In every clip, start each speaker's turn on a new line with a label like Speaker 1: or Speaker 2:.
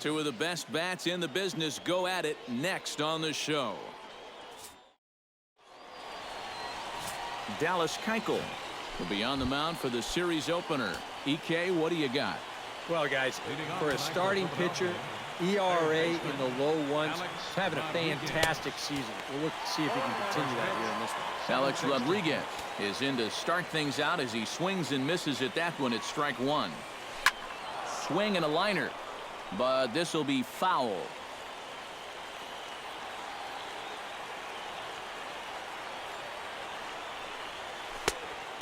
Speaker 1: Two of the best bats in the business go at it next on the show. Dallas Keuchel will be on the mound for the series opener. EK, what do you got?
Speaker 2: Well, guys, for a starting pitcher, ERA in the low ones, having a fantastic season. We'll look to see if he can continue that here in this one.
Speaker 1: Alex Rodriguez is in to start things out as he swings and misses at that one at strike one. Swing and a liner, but this will be foul.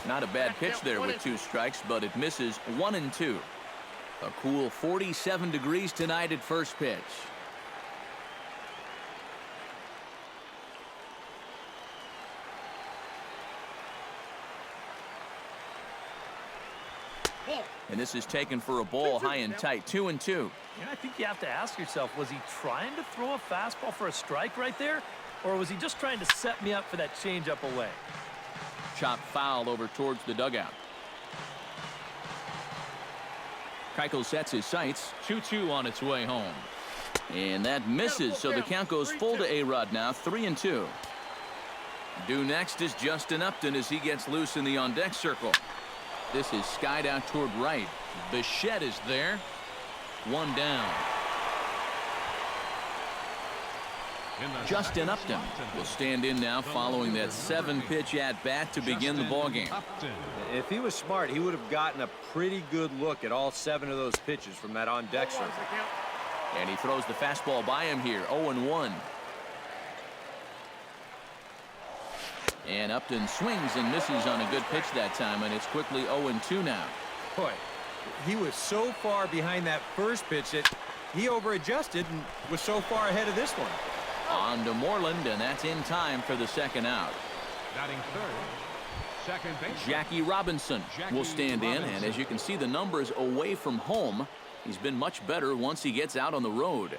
Speaker 1: Not a bad pitch there with 2 strikes, but it misses 1 and 2. A cool 47 degrees tonight at first pitch. And this is taken for a ball high and tight, 2 and 2.
Speaker 3: Yeah, I think you have to ask yourself, was he trying to throw a fastball for a strike right there? Or was he just trying to set me up for that changeup away?
Speaker 1: Chop foul over towards the dugout. Keuchel sets his sights. 2-2 on its way home. And that misses, so the count goes full to A-Rod now, 3 and 2. Due next is Justin Upton as he gets loose in the on-deck circle. This is skied out toward right. Bichette is there. 1 down. Justin Upton will stand in now following that 7-pitch at-bat to begin the ballgame.
Speaker 2: If he was smart, he would have gotten a pretty good look at all 7 of those pitches from that on-deck circle.
Speaker 1: And he throws the fastball by him here, 0-1. And Upton swings and misses on a good pitch that time, and it's quickly 0-2 now.
Speaker 2: Boy, he was so far behind that first pitch that he over-adjusted and was so far ahead of this one.
Speaker 1: On to Moreland, and that's in time for the second out.
Speaker 4: Batting third, second base.
Speaker 1: Jackie Robinson will stand in, and as you can see the numbers away from home, he's been much better once he gets out on the road.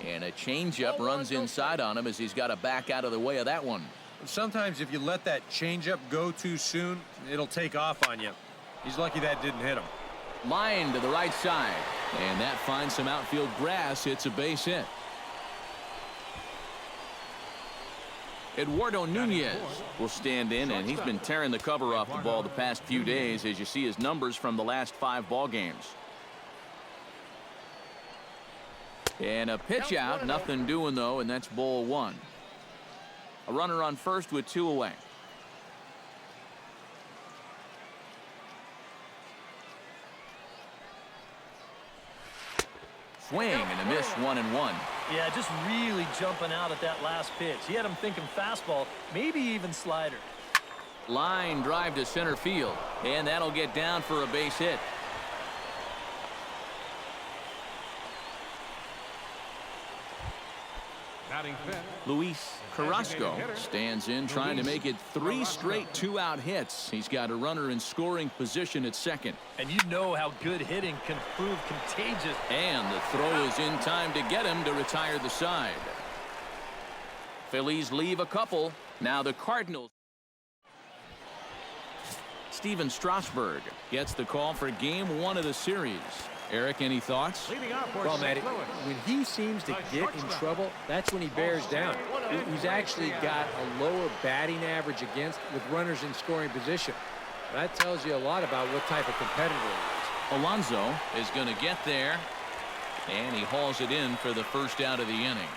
Speaker 1: And a changeup runs inside on him as he's got to back out of the way of that one.
Speaker 2: Sometimes if you let that changeup go too soon, it'll take off on you. He's lucky that didn't hit him.
Speaker 1: Line to the right side, and that finds some outfield grass. It's a base hit. Eduardo Nunez will stand in, and he's been tearing the cover off the ball the past few days as you see his numbers from the last 5 ball games. And a pitch out, nothing doing though, and that's ball 1. A runner on first with 2 away. Swing and a miss, 1-1.
Speaker 3: Yeah, just really jumping out at that last pitch. He had him thinking fastball, maybe even slider.
Speaker 1: Line drive to center field, and that'll get down for a base hit.
Speaker 4: Batting fifth.
Speaker 1: Luis Carrasco stands in, trying to make it 3 straight 2-out hits. He's got a runner in scoring position at second.
Speaker 3: And you know how good hitting can prove contagious.
Speaker 1: And the throw is in time to get him to retire the side. Phillies leave a couple. Now the Cardinals. Steven Strasburg gets the call for game 1 of the series. Eric, any thoughts?
Speaker 2: Well, Matty, when he seems to get in trouble, that's when he bears down. He's actually got a lower batting average against with runners in scoring position. That tells you a lot about what type of competitor he is.
Speaker 1: Alonso is going to get there, and he hauls it in for the first out of the inning.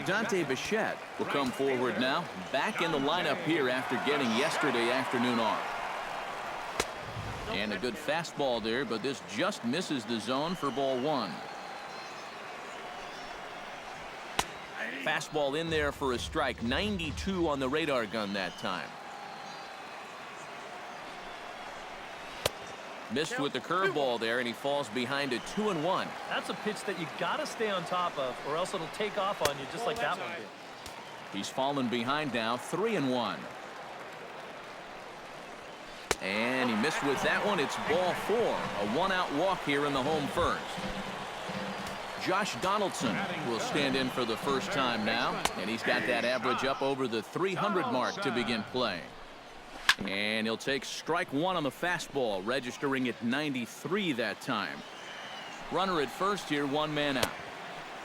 Speaker 1: Dante Bichette will come forward now, back in the lineup here after getting yesterday afternoon off. And a good fastball there, but this just misses the zone for ball 1. Fastball in there for a strike. 92 on the radar gun that time. Missed with the curveball there, and he falls behind a 2-1.
Speaker 3: That's a pitch that you got to stay on top of, or else it'll take off on you just like that one did.
Speaker 1: He's fallen behind now, 3-1. And he missed with that one. It's ball 4. A 1-out walk here in the home first. Josh Donaldson will stand in for the first time now, and he's got that average up over the 300 mark to begin play. And he'll take strike one on the fastball, registering at 93 that time. Runner at first here, one man out.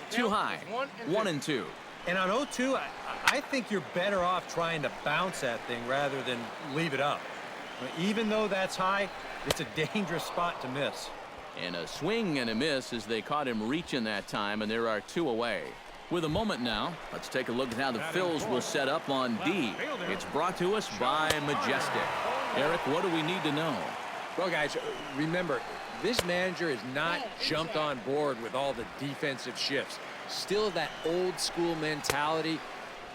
Speaker 1: Too high, 1-2.
Speaker 2: And on 0-2, I think you're better off trying to bounce that thing rather than leave it up. Even though that's high, it's a dangerous spot to miss.
Speaker 1: And a swing and a miss as they caught him reaching that time, and there are two away. With a moment now, let's take a look at how the Phils will set up on D. It's brought to us by Majestic. Eric, what do we need to know?
Speaker 2: Well, guys, remember, this manager has not jumped on board with all the defensive shifts. Still that old school mentality,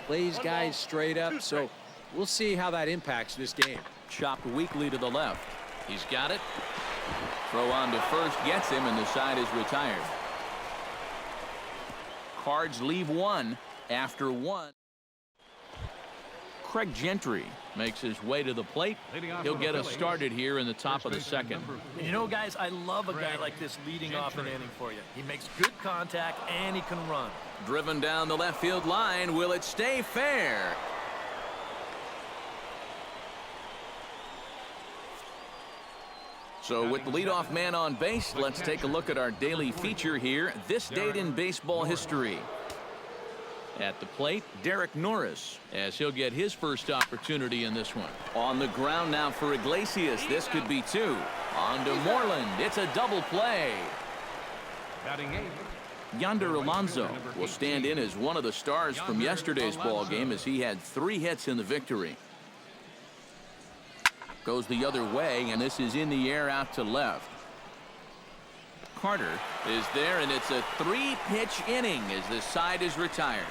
Speaker 2: plays guys straight up, so we'll see how that impacts this game.
Speaker 1: Chopped weakly to the left. He's got it. Throw on to first gets him, and the side is retired. Cards leave one after one. Craig Gentry makes his way to the plate. He'll get us started here in the top of the second.
Speaker 3: And you know, guys, I love a guy like this leading off an inning for you. He makes good contact, and he can run.
Speaker 1: Driven down the left field line. Will it stay fair? So with the leadoff man on base, let's take a look at our daily feature here. This date in baseball history. At the plate, Derek Norris, as he'll get his first opportunity in this one. On the ground now for Iglesias. This could be two. On to Moreland. It's a double play.
Speaker 4: Batting eighth.
Speaker 1: Yonder Alonso will stand in as one of the stars from yesterday's ball game as he had 3 hits in the victory. Goes the other way, and this is in the air out to left. Carter is there, and it's a 3-pitch inning as the side is retired.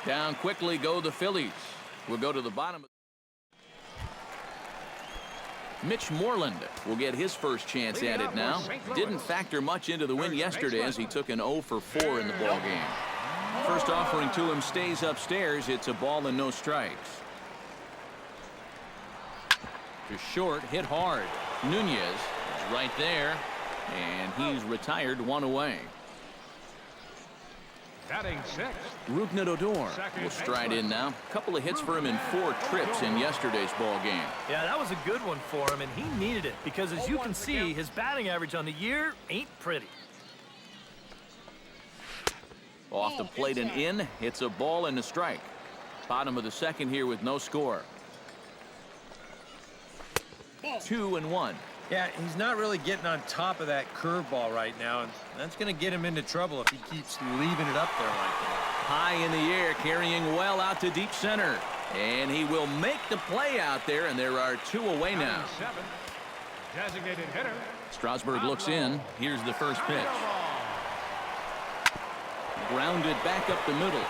Speaker 1: Down quickly go the Phillies. We'll go to the bottom. Mitch Moreland will get his first chance at it now. Didn't factor much into the win yesterday as he took an 0 for 4 in the ball game. First offering to him stays upstairs. It's a ball and no strikes. To short, hit hard. Nunez is right there, and he's retired 1 away.
Speaker 4: Batting sixth.
Speaker 1: Rougned Odor will stride in now. Couple of hits for him in 4 trips in yesterday's ball game.
Speaker 3: Yeah, that was a good one for him, and he needed it because, as you can see, his batting average on the year ain't pretty.
Speaker 1: Off the plate and in. It's a ball and a strike. Bottom of the second here with no score. 2-1.
Speaker 2: Yeah, he's not really getting on top of that curveball right now, and that's going to get him into trouble if he keeps leaving it up there like that.
Speaker 1: High in the air, carrying well out to deep center. And he will make the play out there, and there are 2 away now.
Speaker 4: Seventh. Designated hitter.
Speaker 1: Strasburg looks in. Here's the first pitch. Grounded back up the middle.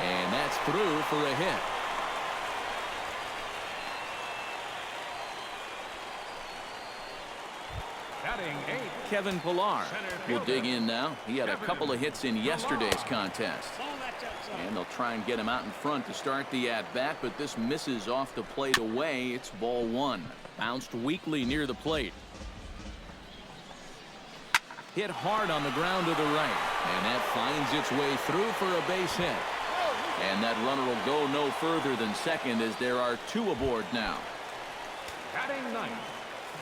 Speaker 1: And that's through for a hit.
Speaker 4: Batting eighth.
Speaker 1: Kevin Pillar will dig in now. He had a couple of hits in yesterday's contest. And they'll try and get him out in front to start the at-bat, but this misses off the plate away. It's ball 1. Bounced weakly near the plate. Hit hard on the ground to the right. And that finds its way through for a base hit. And that runner will go no further than second as there are 2 aboard now.
Speaker 4: Batting ninth.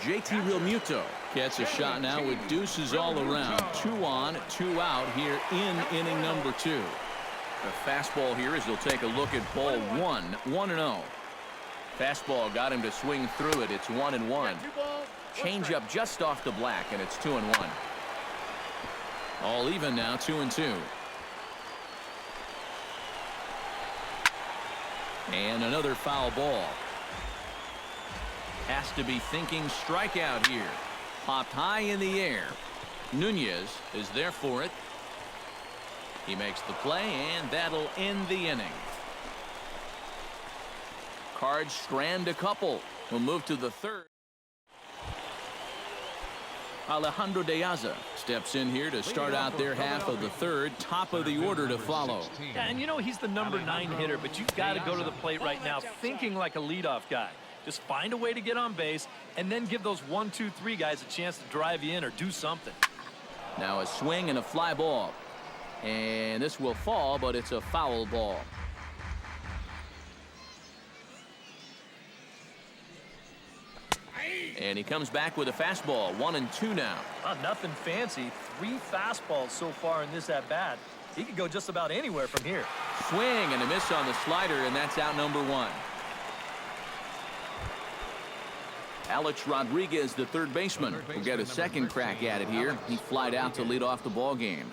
Speaker 1: JT Realmuto gets a shot now with deuces all around. 2 on, 2 out here in inning number 2. The fastball here as he'll take a look at ball 1. 1-0. Fastball got him to swing through it. It's 1-1. Change up just off the black, and it's 2-1. All even now, 2-2. And another foul ball. Has to be thinking strikeout here. Popped high in the air. Nunez is there for it. He makes the play, and that'll end the inning. Cards strand a couple. We'll move to the third. Alejandro De Aza steps in here to start out their half of the third. Top of the order to follow.
Speaker 3: Yeah, and you know he's the number 9 hitter, but you've got to go to the plate right now thinking like a leadoff guy. Just find a way to get on base and then give those 1, 2, 3 guys a chance to drive you in or do something.
Speaker 1: Now a swing and a fly ball. And this will fall, but it's a foul ball. And he comes back with a fastball. 1-2 now.
Speaker 3: Nothing fancy. 3 fastballs so far in this at-bat. He could go just about anywhere from here.
Speaker 1: Swing and a miss on the slider, and that's out number 1. Alex Rodriguez, the third baseman, will get a second crack at it here. He flied out to lead off the ball game.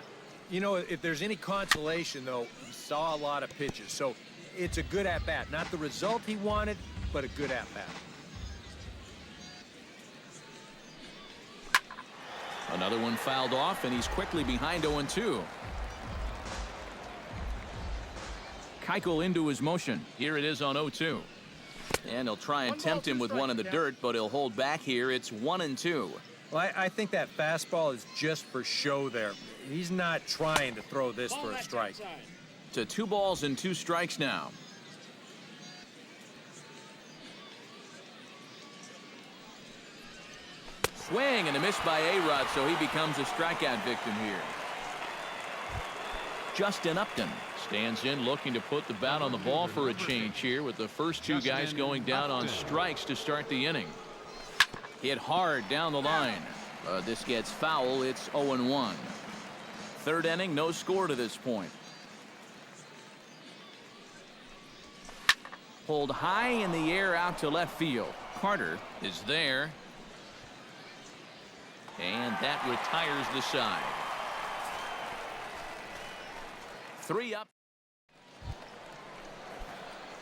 Speaker 2: You know, if there's any consolation, though, he saw a lot of pitches. So it's a good at-bat. Not the result he wanted, but a good at-bat.
Speaker 1: Another one fouled off, and he's quickly behind 0-2. Keuchel into his motion. Here it is on 0-2. And he'll try and tempt him with one in the dirt, but he'll hold back here. It's 1-2.
Speaker 2: Well, I think that fastball is just for show there. He's not trying to throw this for a strike.
Speaker 1: To 2 balls and 2 strikes now. Swing and a miss by A-Rod, so he becomes a strikeout victim here. Justin Upton stands in, looking to put the bat on the ball for a change here, with the first 2 guys going down on strikes to start the inning. Hit hard down the line. This gets foul. It's 0-1. Third inning, no score to this point. Pulled high in the air out to left field. Carter is there. And that retires the side. 3 up.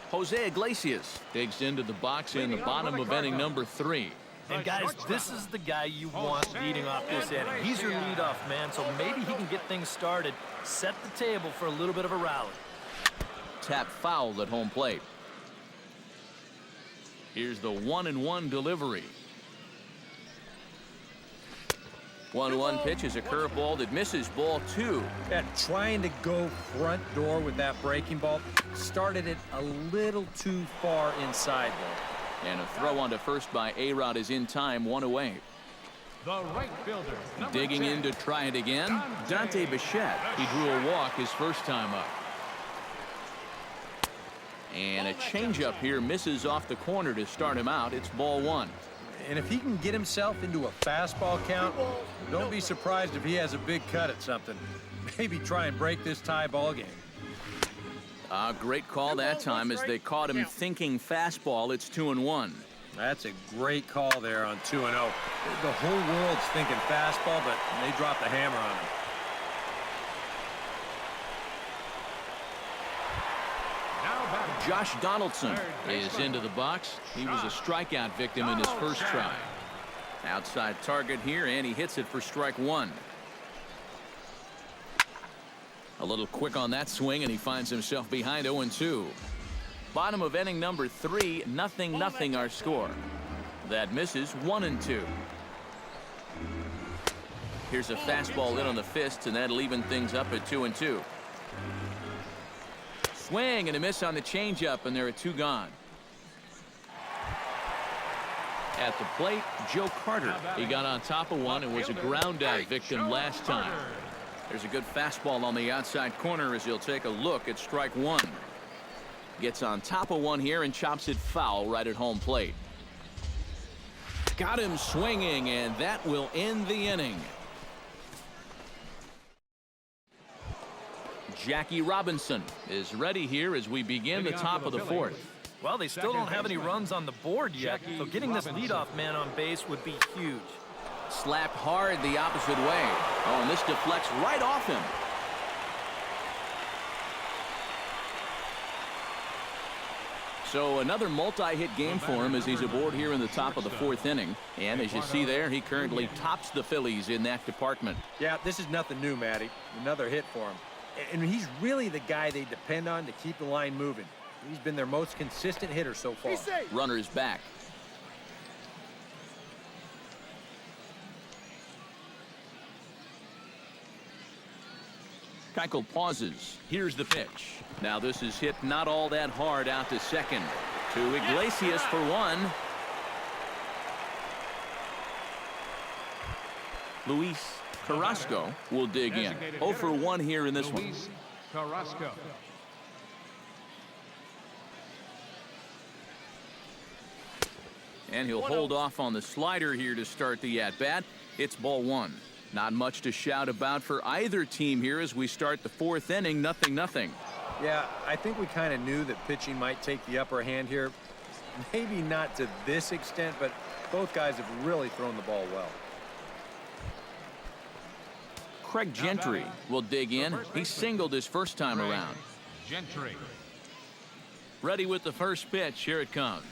Speaker 1: Jose Iglesias digs into the box in the bottom of inning number 3.
Speaker 3: And guys, this is the guy you want leading off this inning. He's your leadoff man, so maybe he can get things started, set the table for a little bit of a rally.
Speaker 1: Tap foul at home plate. Here's the 1-1 delivery. 1-1 pitch is a curveball that misses, ball 2.
Speaker 2: Yeah, trying to go front door with that breaking ball. Started it a little too far inside there.
Speaker 1: And a throw onto first by A-Rod is in time, 1 away.
Speaker 4: The right fielder.
Speaker 1: Digging in to try it again, Dante Bichette. He drew a walk his first time up. And a changeup here misses off the corner to start him out. It's ball 1.
Speaker 2: And if he can get himself into a fastball count, don't be surprised if he has a big cut at something. Maybe try and break this tie ball game.
Speaker 1: Great call that time as they caught him thinking fastball. It's 2-1.
Speaker 2: That's a great call there on 2-0. The whole world's thinking fastball, but they dropped the hammer on him.
Speaker 1: Josh Donaldson is into the box. He was a strikeout victim in his first try. Outside target here, and he hits it for strike 1. A little quick on that swing, and he finds himself behind 0-2. Bottom of inning number 3, 0-0 our score. That misses, 1-2. Here's a fastball in on the fist, and that'll even things up at 2-2. Swing and a miss on the changeup, and there are 2 gone. At the plate, Joe Carter. He got on top of one and was a ground out victim last time. There's a good fastball on the outside corner as he'll take a look at strike 1. Gets on top of one here and chops it foul right at home plate. Got him swinging, and that will end the inning. Jackie Robinson is ready here as we begin the top of the 4th.
Speaker 3: Well, they still don't have any runs on the board yet, so getting this leadoff man on base would be huge.
Speaker 1: Slapped hard the opposite way. Oh, and this deflects right off him. So another multi-hit game for him as he's aboard here in the top of the 4th inning. And as you see there, he currently tops the Phillies in that department.
Speaker 2: Yeah, this is nothing new, Matty. Another hit for him. And he's really the guy they depend on to keep the line moving. He's been their most consistent hitter so far.
Speaker 1: Runner's back. Keuchel pauses. Here's the pitch. Now this is hit not all that hard out to second. To Iglesias for 1. Luis Carrasco will dig in. 0 for 1 here in this one.
Speaker 4: Carrasco.
Speaker 1: And he'll hold off on the slider here to start the at-bat. It's ball one. Not much to shout about for either team here as we start the fourth inning. 0-0.
Speaker 2: Yeah, I think we kind of knew that pitching might take the upper hand here. Maybe not to this extent, but both guys have really thrown the ball well.
Speaker 1: Craig Gentry will dig in. He singled his first time around.
Speaker 4: Gentry.
Speaker 1: Ready with the first pitch. Here it comes.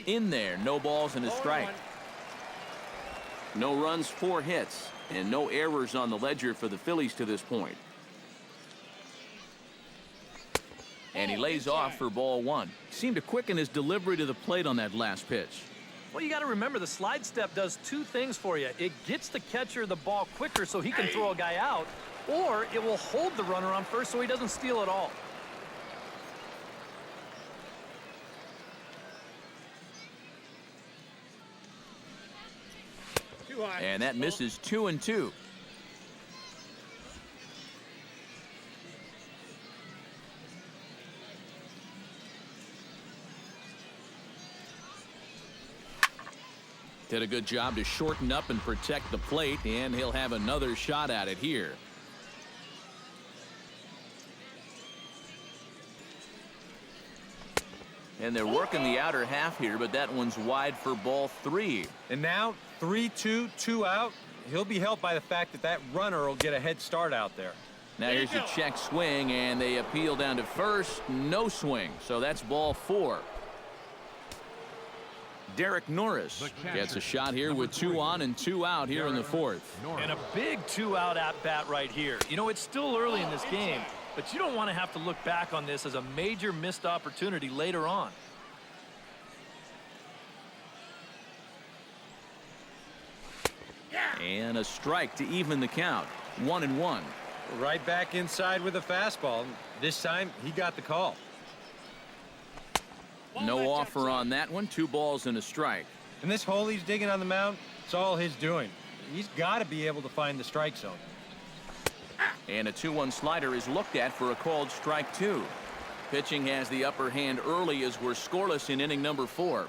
Speaker 1: In there. No balls and a strike. No runs, 4 hits, and no errors on the ledger for the Phillies to this point. And he lays off for ball one. Seemed to quicken his delivery to the plate on that last pitch.
Speaker 3: Well, you got to remember the slide step does 2 things for you. It gets the catcher the ball quicker so he can throw a guy out, or it will hold the runner on first so he doesn't steal at all.
Speaker 1: And that misses 2-2. Did a good job to shorten up and protect the plate, and he'll have another shot at it here. And they're working the outer half here, but that one's wide for ball 3.
Speaker 2: And now 3-2, 2 out. He'll be helped by the fact that that runner will get a head start out there.
Speaker 1: Now here's a check swing, and they appeal down to first. No swing, so that's ball 4. Derek Norris gets a shot here with 2 on and 2 out here in the fourth.
Speaker 3: And a big 2-out at-bat right here. You know, it's still early in this game, but you don't want to have to look back on this as a major missed opportunity later on.
Speaker 1: And a strike to even the count. 1-1.
Speaker 2: Right back inside with a fastball. This time he got the call.
Speaker 1: No offer on that one. 2 balls and a strike.
Speaker 2: And this hole he's digging on the mound, it's all his doing. He's got to be able to find the strike zone.
Speaker 1: And a 2-1 slider is looked at for a called strike 2. Pitching has the upper hand early as we're scoreless in inning number 4.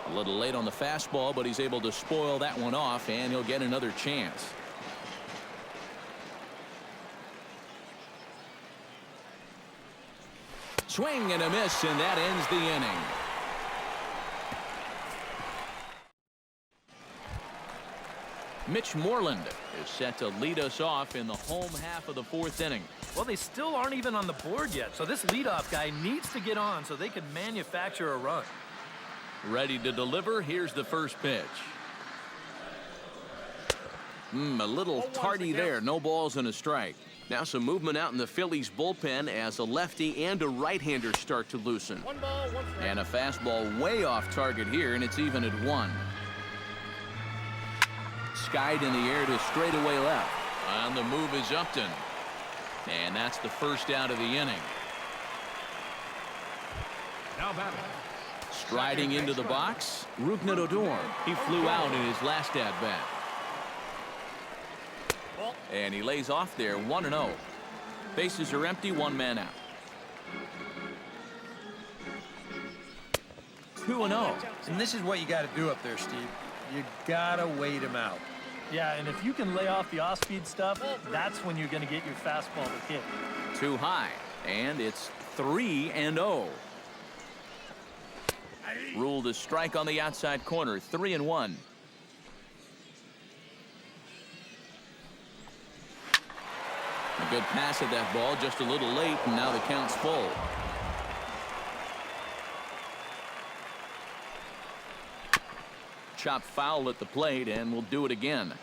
Speaker 1: A little late on the fastball, but he's able to spoil that one off, and he'll get another chance. Swing and a miss, and that ends the inning. Mitch Moreland is set to lead us off in the home half of the 4th inning.
Speaker 3: Well, they still aren't even on the board yet, so this leadoff guy needs to get on so they can manufacture a run.
Speaker 1: Ready to deliver. Here's the first pitch. A little tardy there. No balls and a strike. Now some movement out in the Phillies bullpen as a lefty and a right-hander start to loosen. And a fastball way off target here, and it's even at 1. Skied in the air to straightaway left. On the move is Upton. And that's the first out of the inning.
Speaker 4: Now batting.
Speaker 1: Striding into the box, Rougned Odor. He flew out in his last at-bat. And he lays off there, 1-0. Bases are empty, 1 man out. 2-0.
Speaker 2: And this is what you got to do up there, Steve. You got to wait him out.
Speaker 3: Yeah, and if you can lay off the off-speed stuff, that's when you're going to get your fastball to hit.
Speaker 1: Too high, and it's 3-0. Ruled a strike on the outside corner, 3-1. A good pass at that ball, just a little late, and now the count's full. Chop foul at the plate, and we'll do it again.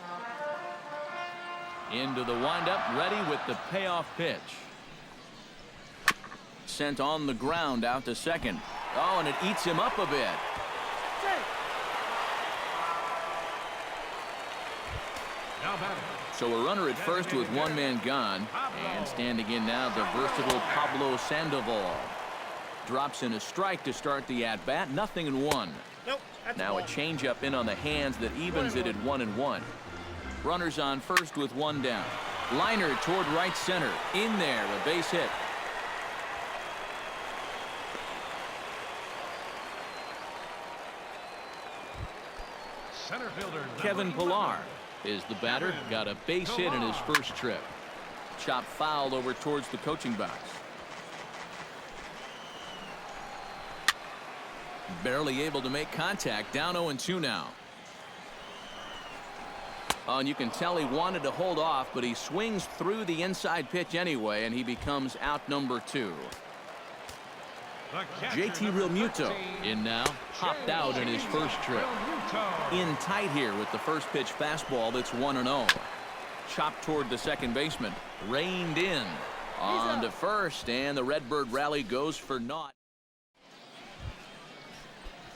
Speaker 1: Into the windup, ready with the payoff pitch. Sent on the ground out to second. Oh, and it eats him up a bit.
Speaker 4: Now batting.
Speaker 1: So a runner at first with 1 man gone. And standing in now, the versatile Pablo Sandoval. Drops in a strike to start the at-bat. 0-1. Now a changeup in on the hands that evens it at 1-1. Runners on first with 1 down. Liner toward right center. In there, a base hit.
Speaker 4: Center fielder
Speaker 1: Kevin Pillar is the batter. Got a base hit in his first trip. Chop foul over towards the coaching box. Barely able to make contact. Down 0-2 now. Oh, and you can tell he wanted to hold off, but he swings through the inside pitch anyway, and he becomes out number 2. JT Realmuto in now. Hopped out in his first trip. In tight here with the first pitch fastball that's 1-0. Chopped toward the second baseman. Reined in. On to first, and the Redbird rally goes for naught.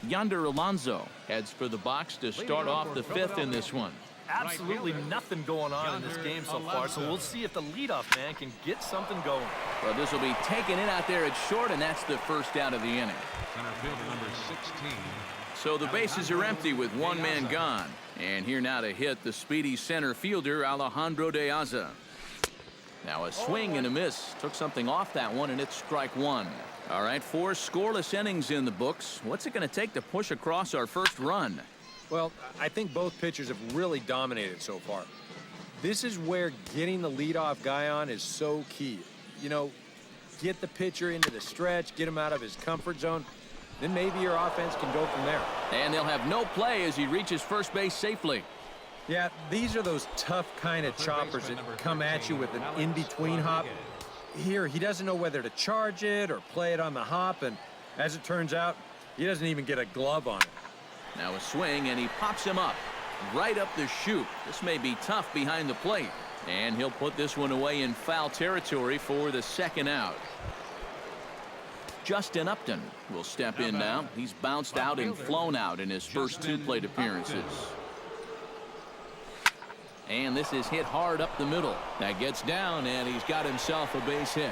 Speaker 1: Yonder Alonso heads for the box to start off the 5th in this one.
Speaker 3: Absolutely nothing going on in this game so far, so we'll see if the leadoff man can get something going.
Speaker 1: Well, this will be taken in out there at short, and that's the first out of the inning.
Speaker 4: Center fielder number 16.
Speaker 1: So the bases are empty with one man gone. And here now to hit the speedy center fielder, Alejandro De Aza. Now a swing and a miss. Took something off that one, and it's strike 1. All right, 4 scoreless innings in the books. What's it going to take to push across our first run?
Speaker 2: Well, I think both pitchers have really dominated so far. This is where getting the leadoff guy on is so key. You know, get the pitcher into the stretch, get him out of his comfort zone, then maybe your offense can go from there.
Speaker 1: And they'll have no play as he reaches first base safely.
Speaker 2: Yeah, these are those tough kind of choppers that come at you with an in-between hop. Here, he doesn't know whether to charge it or play it on the hop, and as it turns out, he doesn't even get a glove on it.
Speaker 1: Now a swing, and he pops him up. Right up the chute. This may be tough behind the plate. And he'll put this one away in foul territory for the second out. Justin Upton will step in now. He's bounced out and flown out in his first 2 plate appearances. And this is hit hard up the middle. That gets down, and he's got himself a base hit.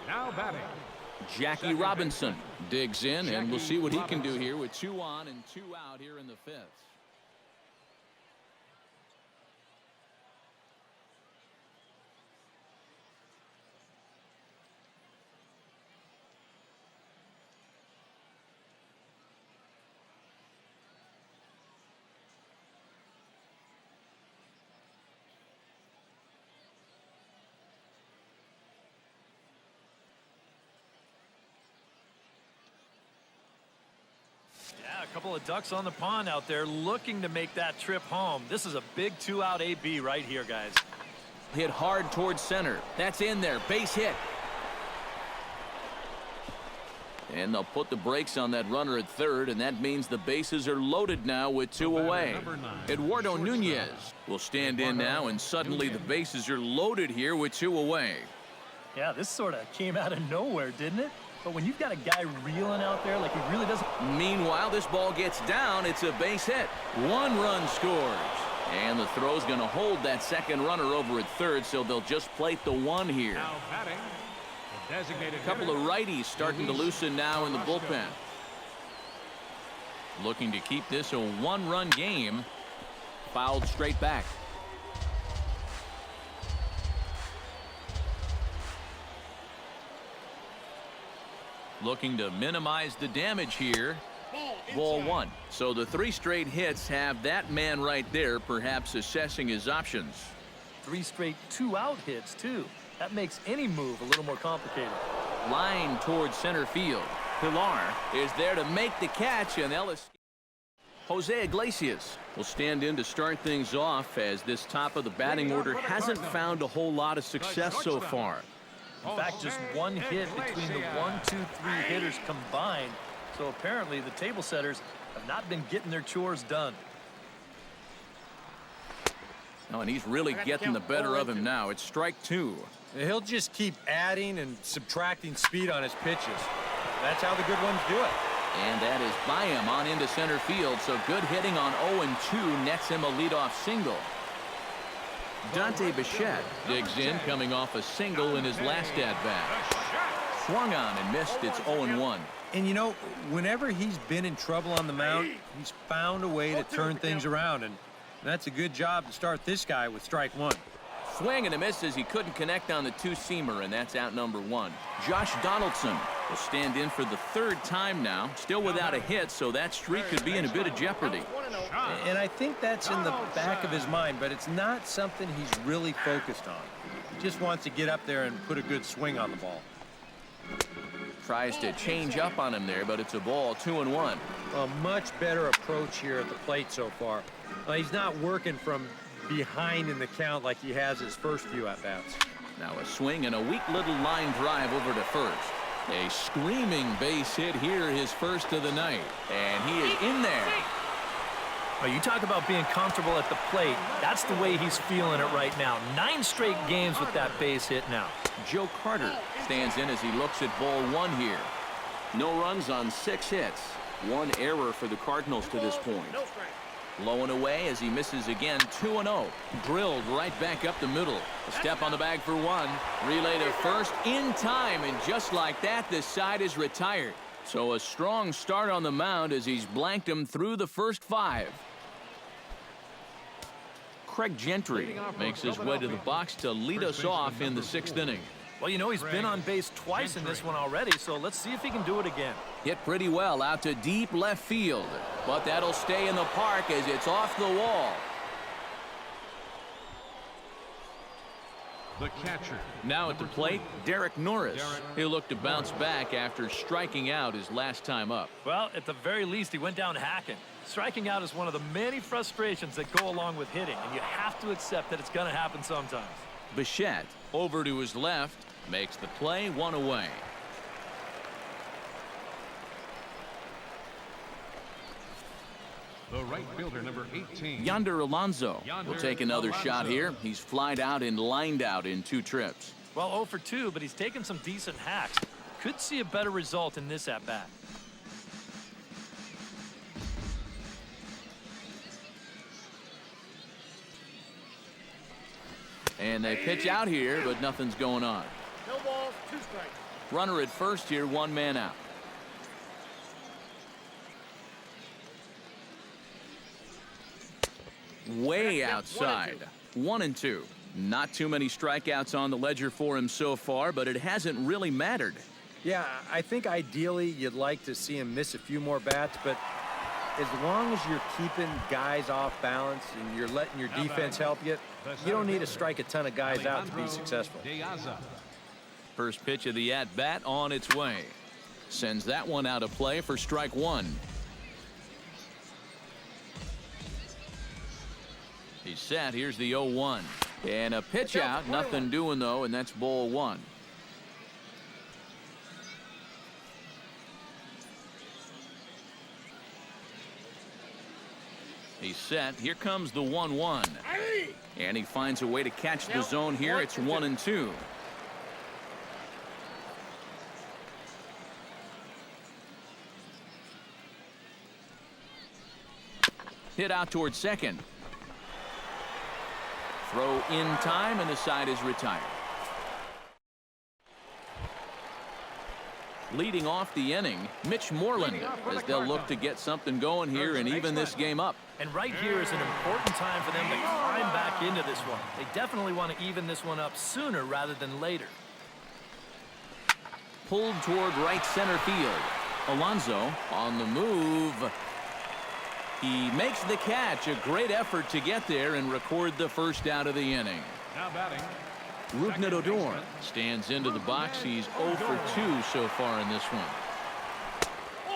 Speaker 4: Now batting.
Speaker 1: Jackie Robinson digs in, and we'll see what he can do here with 2 on and 2 out here in the 5th.
Speaker 3: Yeah, a couple of ducks on the pond out there looking to make that trip home. This is a big 2-out AB right here, guys.
Speaker 1: Hit hard towards center. That's in there. Base hit. And they'll put the brakes on that runner at third, and that means the bases are loaded now with 2 away. Eduardo Nunez will stand in now, and suddenly the bases are loaded here with 2 away.
Speaker 3: Yeah, this sort of came out of nowhere, didn't it? But when you've got a guy reeling out there like he really doesn't...
Speaker 1: Meanwhile, this ball gets down. It's a base hit. 1 run scores. And the throw's going to hold that second runner over at third, so they'll just plate the 1 here.
Speaker 4: Now batting. The designated
Speaker 1: A couple of righties starting to loosen now in the bullpen. Looking to keep this a 1-run game. Fouled straight back. Looking to minimize the damage here. Ball 1. So the 3 straight hits have that man right there perhaps assessing his options.
Speaker 3: 3 straight 2-out hits, too. That makes any move a little more complicated.
Speaker 1: Line towards center field. Pilar is there to make the catch, and Ellis. Jose Iglesias will stand in to start things off as this top of the batting order hasn't found a whole lot of success so far.
Speaker 3: In fact, just 1 hit between the 1, 2, 3 hitters combined. So apparently the table setters have not been getting their chores done.
Speaker 1: Oh, and he's really getting the better of him now. It's strike 2.
Speaker 2: He'll just keep adding and subtracting speed on his pitches. That's how the good ones do it.
Speaker 1: And that is by him on into center field. So good hitting on 0-2 nets him a leadoff single. Dante Bichette digs in, coming off a single in his last at-bat. Swung on and missed. It's 0-1.
Speaker 2: And you know, whenever he's been in trouble on the mound, he's found a way to turn things around, and that's a good job to start this guy with strike 1.
Speaker 1: Swing and a miss as he couldn't connect on the 2-seamer, and that's out number 1. Josh Donaldson will stand in for the third time now. Still without a hit, so that streak could be in a bit of jeopardy.
Speaker 2: And I think that's in the back of his mind, but it's not something he's really focused on. He just wants to get up there and put a good swing on the ball.
Speaker 1: Tries to change up on him there, but it's a ball, 2-1.
Speaker 2: A much better approach here at the plate so far. He's not working from behind in the count like he has his first few at-bats.
Speaker 1: Now a swing and a weak little line drive over to first. A screaming base hit here, his first of the night. And he is in there.
Speaker 3: Oh, you talk about being comfortable at the plate. That's the way he's feeling it right now. 9 straight games with that base hit now.
Speaker 1: Joe Carter stands in as he looks at ball 1 here. No runs on 6 hits. 1 error for the Cardinals to this point. Low and away as he misses again. 2-0. Drilled right back up the middle. A step on the bag for 1. Relay to first in time, and just like that, this side is retired. So a strong start on the mound as he's blanked him through the first 5. Craig Gentry makes his way to the box to lead us off in the 6th inning.
Speaker 3: Well, you know, he's been on base twice in this one already, so let's see if he can do it again.
Speaker 1: Hit pretty well out to deep left field, but that'll stay in the park as it's off the wall.
Speaker 4: The catcher.
Speaker 1: Now at the plate, Derek Norris. He'll look to bounce back after striking out his last time up.
Speaker 3: Well, at the very least, he went down hacking. Striking out is one of the many frustrations that go along with hitting, and you have to accept that it's going to happen sometimes.
Speaker 1: Bichette over to his left, makes the play, 1 away.
Speaker 4: The right fielder, number 18.
Speaker 1: Yonder Alonso will take another shot here. He's flied out and lined out in 2 trips.
Speaker 3: Well, 0 for 2, but he's taken some decent hacks. Could see a better result in this at-bat.
Speaker 1: And they pitch out here, but nothing's going on.
Speaker 5: No balls, 2 strikes.
Speaker 1: Runner at first here, 1 man out. Way outside. 1-2. Not too many strikeouts on the ledger for him so far, but it hasn't really mattered.
Speaker 2: Yeah, I think ideally you'd like to see him miss a few more bats, but as long as you're keeping guys off balance and you're letting your defense help you, you don't need to strike a ton of guys out to be successful.
Speaker 1: First pitch of the at-bat on its way. Sends that one out of play for strike 1. He's set. Here's the 0-1. And a pitch out. Nothing doing, though, and that's ball 1. He's set. Here comes the 1-1. And he finds a way to catch the zone here. It's 1-2. Hit out towards second. Throw in time, and the side is retired. Leading off the inning, Mitch Moreland, as they'll look to get something going here and even this game up.
Speaker 3: And right here is an important time for them to climb back into this one. They definitely want to even this one up sooner rather than later.
Speaker 1: Pulled toward right center field. Alonso on the move. He makes the catch. A great effort to get there and record the first out of the inning.
Speaker 4: Now batting.
Speaker 1: Rougned Odor stands into the box. He's 0 for 2 so far in this one.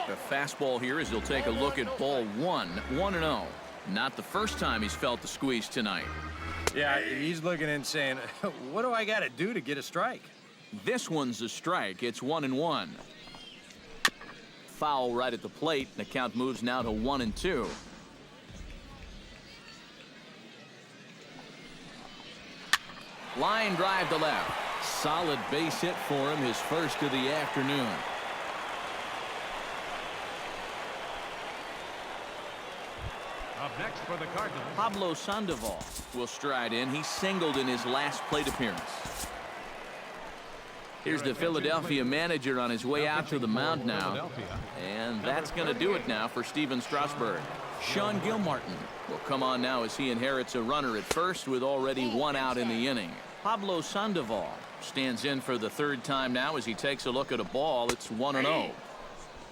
Speaker 1: The fastball here as he'll take a look at ball 1. 1-0. Not the first time he's felt the squeeze tonight.
Speaker 2: Yeah, he's looking and saying, what do I got to do to get a strike?
Speaker 1: This one's a strike. It's 1-1. Foul right at the plate. The count moves now to 1-2. Line drive to left. Solid base hit for him, his first of the afternoon.
Speaker 4: Up next for the Cardinals.
Speaker 1: Pablo Sandoval will stride in. He singled in his last plate appearance. Here's the Philadelphia manager on his way out to the mound now. And that's going to do it now for Steven Strasburg. Sean Gilmartin will come on now as he inherits a runner at first with already 1 out in the inning. Pablo Sandoval stands in for the third time now as he takes a look at a ball. It's 1-0.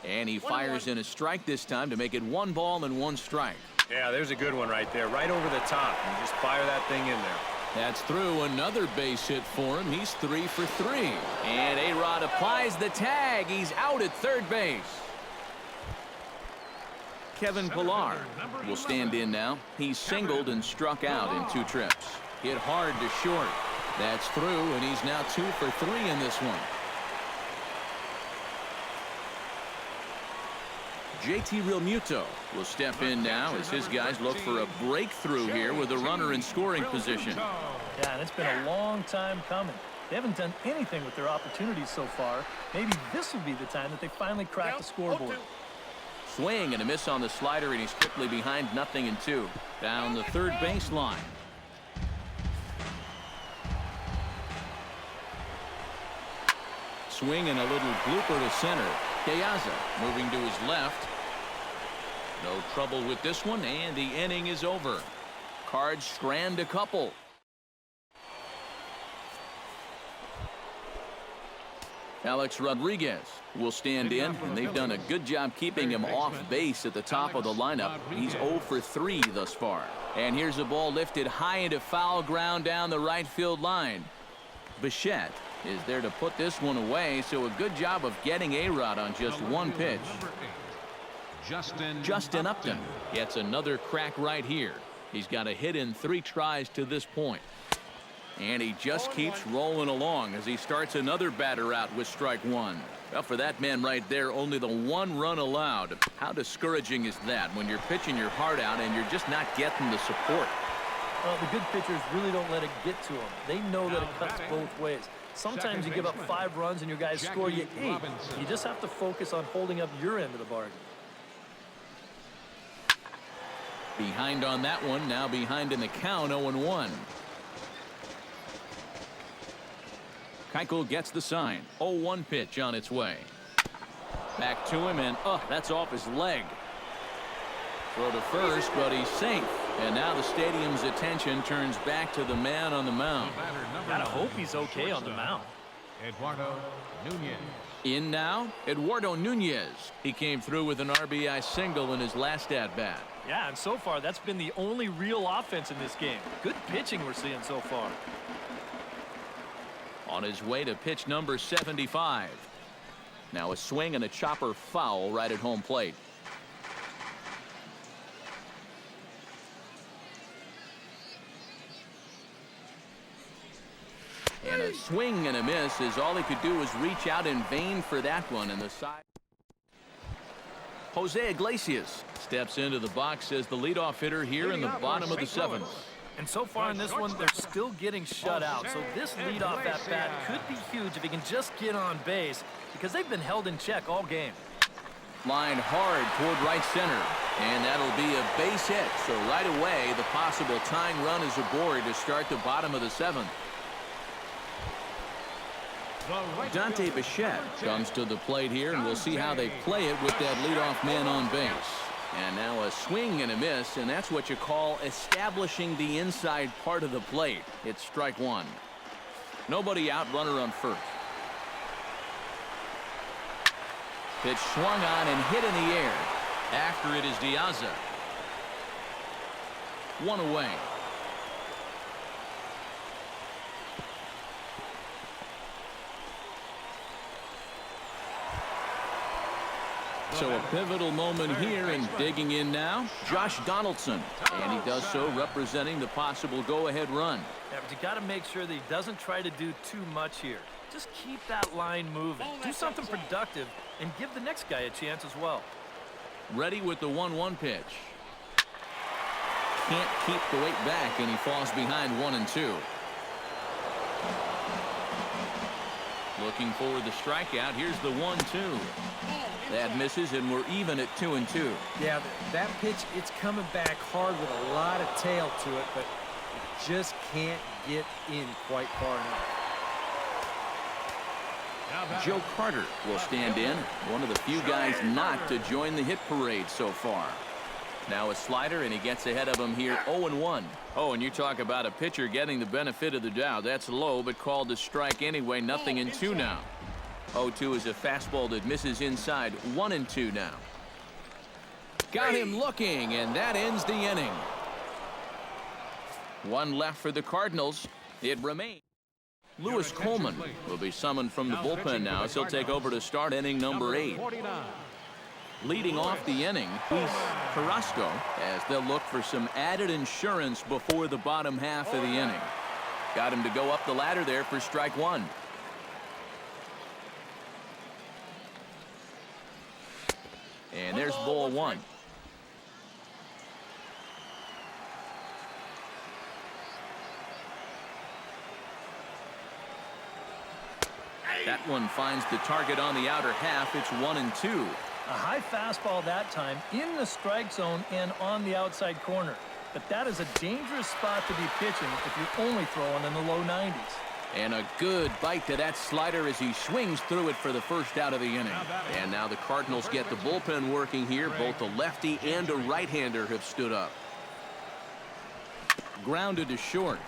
Speaker 1: And he fires in a strike this time to make it 1 ball and 1 strike.
Speaker 5: Yeah, there's a good one right there, right over the top. You just fire that thing in there.
Speaker 1: That's through. Another base hit for him. He's 3 for 3. And A-Rod applies the tag. He's out at third base. Kevin Pillar will stand in now. He's singled and struck out in 2 trips. Hit hard to short. That's through, and he's now 2 for 3 in this one. JT Realmuto will step in now as his guys look for a breakthrough here with a runner in scoring position.
Speaker 3: Yeah, and it's been a long time coming. They haven't done anything with their opportunities so far. Maybe this will be the time that they finally crack the scoreboard.
Speaker 1: Swing and a miss on the slider, and he's quickly behind 0-2. Down the third baseline. Swing and a little blooper to center. Piazza moving to his left. No trouble with this one, and the inning is over. Cards strand a couple. Alex Rodriguez will stand in, and they've done a good job keeping him off base at the top of the lineup. He's 0 for 3 thus far. And here's a ball lifted high into foul ground down the right field line. Bichette is there to put this one away, so a good job of getting A-Rod on just 1 pitch. Justin Upton gets another crack right here. He's got a hit in 3 tries to this point. And he just keeps rolling along as he starts another batter out with strike 1. Well, for that man right there, only the 1 run allowed. How discouraging is that when you're pitching your heart out and you're just not getting the support?
Speaker 3: Well, the good pitchers really don't let it get to them. They know that it cuts both ways. Sometimes you give up 5 runs and your guys score you 8. You just have to focus on holding up your end of the bargain.
Speaker 1: Behind on that one, now behind in the count, 0-1. Keuchel gets the sign. 0-1 pitch on its way. Back to him, and that's off his leg. Throw to first, but he's safe. And now the stadium's attention turns back to the man on the mound.
Speaker 3: Gotta hope he's okay on the mound.
Speaker 4: Eduardo Nunez.
Speaker 1: In now, Eduardo Nunez. He came through with an RBI single in his last at-bat.
Speaker 3: Yeah, and so far that's been the only real offense in this game. Good pitching we're seeing so far.
Speaker 1: On his way to pitch number 75. Now a swing and a chopper foul right at home plate. And a swing and a miss is all he could do was reach out in vain for that one. And the side. Jose Iglesias steps into the box as the leadoff hitter here in the bottom of the 7th.
Speaker 3: And so far in this one, they're still getting shut out. So this leadoff at bat could be huge if he can just get on base, because they've been held in check all game.
Speaker 1: Line hard toward right center, and that'll be a base hit. So right away, the possible tying run is aboard to start the bottom of the 7th. Dante Bichette comes to the plate here, and we'll see how they play it with that leadoff man on base. And now a swing and a miss, and that's what you call establishing the inside part of the plate. It's strike 1. Nobody out, runner on first. Pitch swung on and hit in the air. After it is Diaza. 1 away. So a pivotal moment here, and digging in now, Josh Donaldson. And he does so representing the possible go-ahead run.
Speaker 3: Yeah, but you got to make sure that he doesn't try to do too much here. Just keep that line moving. Do something productive and give the next guy a chance as well.
Speaker 1: Ready with the 1-1 pitch. Can't keep the weight back, and he falls behind 1-2. Looking for the strikeout. Here's the 1-2. That misses, and we're even at 2-2.
Speaker 2: Yeah, that pitch, it's coming back hard with a lot of tail to it, but it just can't get in quite far enough.
Speaker 1: Joe Carter will stand in. One of the few guys not to join the hit parade so far. Now a slider, and he gets ahead of him here 0-1. Oh, and you talk about a pitcher getting the benefit of the doubt. That's low, but called a strike anyway. 0-2 now. 0-2 is a fastball that misses inside. 1-2 now. Got him looking, and that ends the inning. One left for the Cardinals. It remains. Lewis Coleman will be summoned from the bullpen now, so he'll take over to start inning number 8. Leading off the inning, he's Carrasco, as they'll look for some added insurance before the bottom half of the inning. Got him to go up the ladder there for strike 1. And there's ball 1. That one finds the target on the outer half. It's 1-2.
Speaker 3: A high fastball that time in the strike zone and on the outside corner. But that is a dangerous spot to be pitching if you're only throwing in the low 90s.
Speaker 1: And a good bite to that slider as he swings through it for the first out of the inning. And now the Cardinals get the bullpen working here. Both a lefty and a right-hander have stood up. Grounded to short.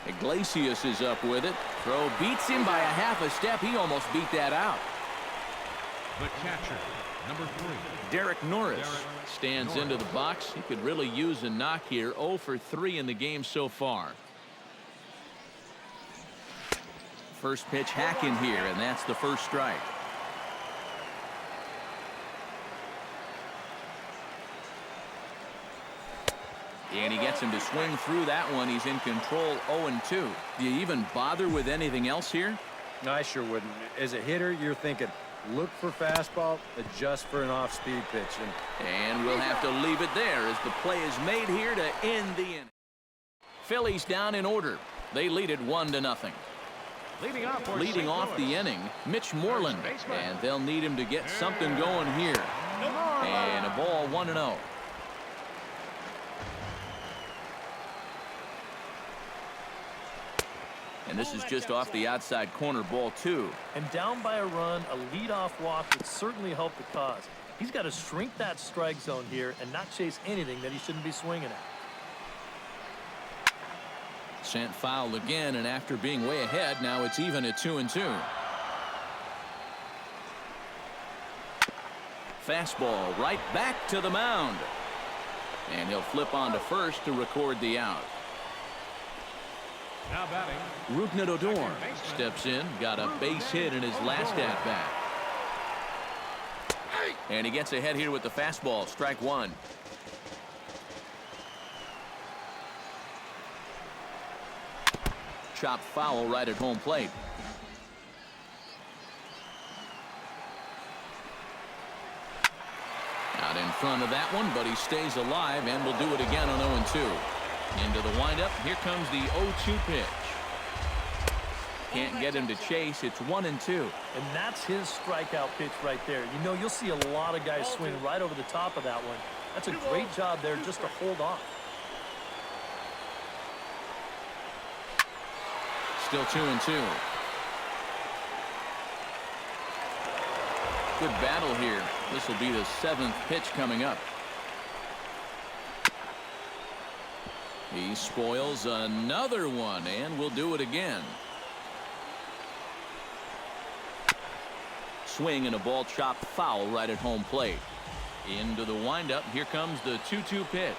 Speaker 1: Iglesias is up with it. Throw beats him by a half a step. He almost beat that out.
Speaker 4: The catcher, number 3.
Speaker 1: Derek Norris stands into the box. He could really use a knock here. 0 for 3 in the game so far. First pitch hack in here, and that's the first strike. And he gets him to swing through that one. He's in control. 0-2. Do you even bother with anything else here?
Speaker 2: No, I sure wouldn't. As a hitter, you're thinking, look for fastball, adjust for an off-speed pitch.
Speaker 1: And we'll have to leave it there as the play is made here to end the inning. Phillies down in order. They lead it 1-0. Leading off the inning, Mitch Moreland. And they'll need him to get something going here. And a ball 1-0. And this is just off the outside corner, ball 2.
Speaker 3: And down by a run, a leadoff walk would certainly help the cause. He's got to shrink that strike zone here and not chase anything that he shouldn't be swinging at.
Speaker 1: Sent foul again, and after being way ahead, now it's even at 2-2. Fastball right back to the mound. And he'll flip on to first to record the out.
Speaker 4: Now batting,
Speaker 1: Rougned Odor steps in, got a base hit in his last at-bat. And he gets ahead here with the fastball, strike 1. Chop foul right at home plate. Out in front of that one, but he stays alive and will do it again on 0-2. Into the windup. Here comes the 0-2 pitch. Can't get him to chase. It's 1-2.
Speaker 3: And that's his strikeout pitch right there. You know, you'll see a lot of guys swing right over the top of that one. That's a great job there just to hold off.
Speaker 1: Still 2-2. Good battle here. This will be the 7th pitch coming up. He spoils another one, and will do it again. Swing and a ball chopped foul right at home plate. Into the windup. Here comes the 2-2 pitch.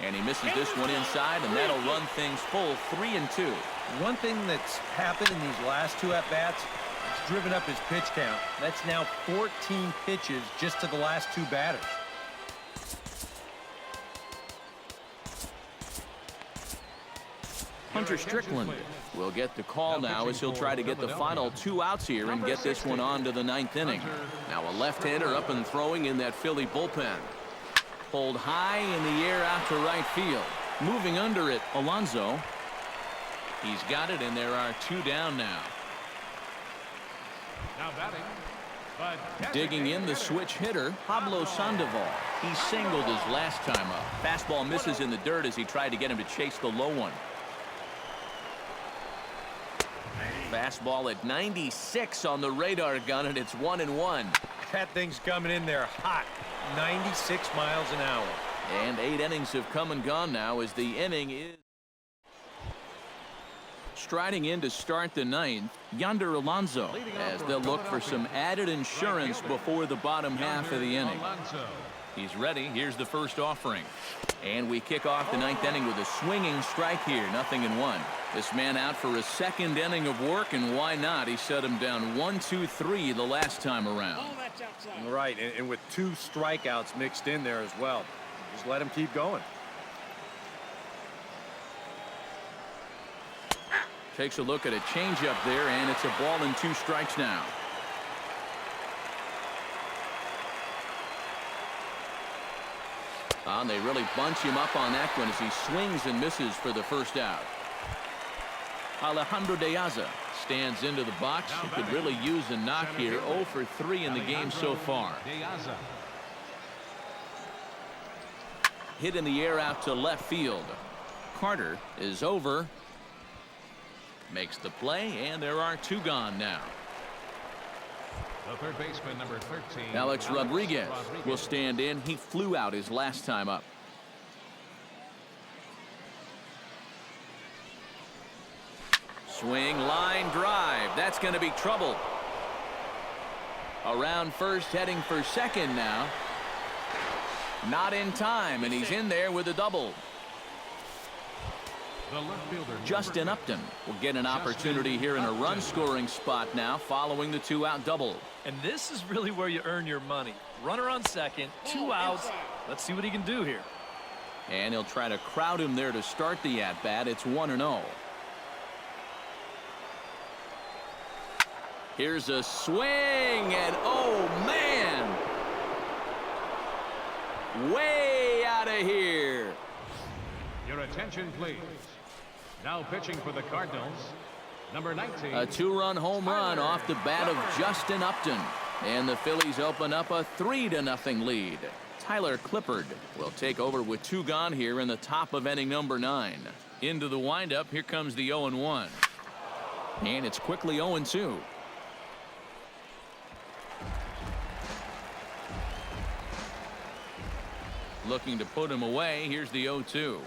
Speaker 1: And he misses this one inside, and that'll run things full 3-2.
Speaker 2: One thing that's happened in these last 2 at-bats, it's driven up his pitch count. That's now 14 pitches just to the last 2 batters.
Speaker 1: Hunter Strickland will get the call now as he'll try to get the final 2 outs here and get this one on to the 9th inning. Now a left-hander up and throwing in that Philly bullpen. Pulled high in the air out to right field. Moving under it, Alonso. He's got it, and there are 2 down now.
Speaker 4: now batting, but
Speaker 1: Digging in the switch hitter, Pablo Sandoval. He singled his last time up. Fastball misses in the dirt as he tried to get him to chase the low one. Fastball at 96 on the radar gun, and it's 1-1.
Speaker 5: That thing's coming in there hot. 96 miles an hour.
Speaker 1: And 8 innings have come and gone now as the inning is striding in to start the 9th. Yonder Alonso, as they'll look for some added insurance before the bottom half of the inning. He's ready. Here's the first offering. And we kick off the 9th inning with a swinging strike here. 0-1. This man out for a 2nd inning of work, and why not? He set him down 1-2-3 the last time around.
Speaker 5: Right, and with 2 strikeouts mixed in there as well. Just let him keep going.
Speaker 1: Takes a look at a changeup there, and it's a ball and 2 strikes now. And they really bunch him up on that one as he swings and misses for the first out. Alejandro De Aza stands into the box. He could really use a knock here. 0 for 3 in the game so far. Hit in the air out to left field. Carter is over. Makes the play, and there are 2 gone now.
Speaker 4: The third baseman, number 13.
Speaker 1: Alex Rodriguez will stand in. He flew out his last time up. Swing, line drive. That's going to be trouble. Around first, heading for second now. Not in time, and he's in there with a double.
Speaker 4: The left fielder,
Speaker 1: Justin Upton will get an opportunity here in a run-scoring spot now following the 2-out double.
Speaker 3: And this is really where you earn your money. Runner on second, 2 outs. Let's see what he can do here.
Speaker 1: And he'll try to crowd him there to start the at-bat. It's 1-0. Here's a swing, and oh, man! Way out of here.
Speaker 4: Your attention, please. Now pitching for the Cardinals, number 19.
Speaker 1: A 2-run home run off the bat of Justin Upton. And the Phillies open up a 3-0 lead. Tyler Clippard will take over with 2 gone here in the top of inning number 9. Into the windup, here comes the 0-1. And it's quickly 0-2. Looking to put him away. Here's the 0-2.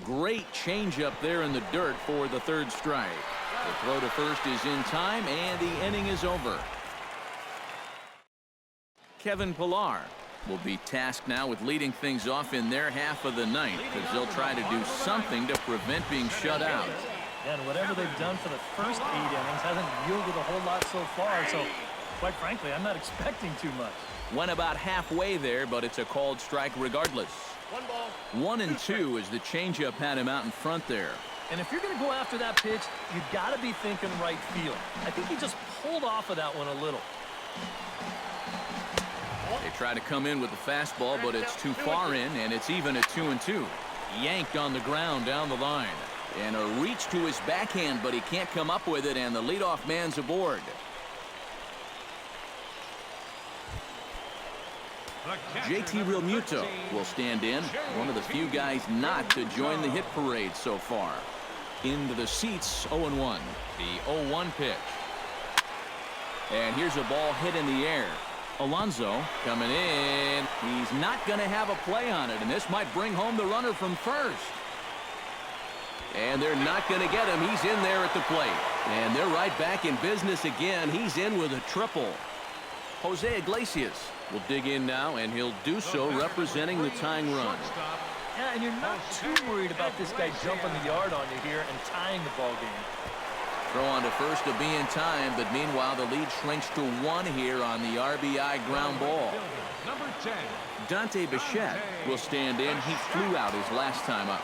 Speaker 1: Great changeup there in the dirt for the 3rd strike. The throw to first is in time, and the inning is over. Kevin Pillar will be tasked now with leading things off in their half of the 9th, because they'll try to do something to prevent being shut out.
Speaker 3: And whatever they've done for the first 8 innings hasn't yielded a whole lot so far. So, quite frankly, I'm not expecting too much.
Speaker 1: Went about halfway there, but it's a called strike regardless. 1-2 as the changeup had him out in front there.
Speaker 3: And if you're going to go after that pitch, you got to be thinking right field. I think he just pulled off of that one a little.
Speaker 1: They try to come in with the fastball, but it's too far in, and it's even at 2-2. Yanked on the ground down the line. And a reach to his backhand, but he can't come up with it, and the leadoff man's aboard. JT Realmuto will stand in, one of the few guys not to join the hit parade so far. Into the seats, 0-1. The 0-1 pitch. And here's a ball hit in the air. Alonso coming in. He's not going to have a play on it, and this might bring home the runner from first. And they're not going to get him. He's in there at the plate. And they're right back in business again. He's in with a triple. Jose Iglesias will dig in now, and he'll do so representing the tying run.
Speaker 3: Yeah, and you're not too worried about this guy jumping the yard on you here and tying the ball game.
Speaker 1: Throw on to first to be in time, but meanwhile the lead shrinks to 1 here on the RBI ground ball.
Speaker 4: Number 10.
Speaker 1: Dante Bichette will stand in. He flew out his last time up.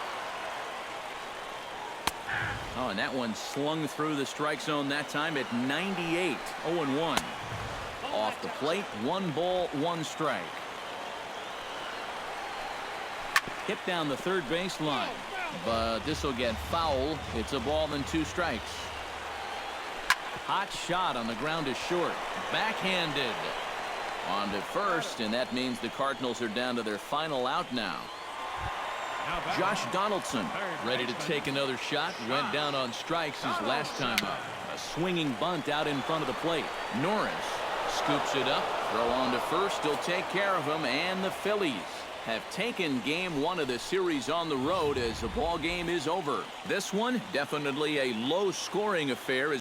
Speaker 1: Oh, and that one slung through the strike zone that time at 98. 0-1. Off the plate, 1 ball, 1 strike. Hit down the third baseline, but this will get foul. It's a ball and 2 strikes. Hot shot on the ground is short. Backhanded. On to first, and that means the Cardinals are down to their final out now. Josh Donaldson ready to take another shot. Went down on strikes his last time up. A swinging bunt out in front of the plate. Norris scoops it up. Throw on to first. He'll take care of him. And the Phillies have taken game 1 of the series on the road as the ball game is over. This one definitely a low-scoring affair.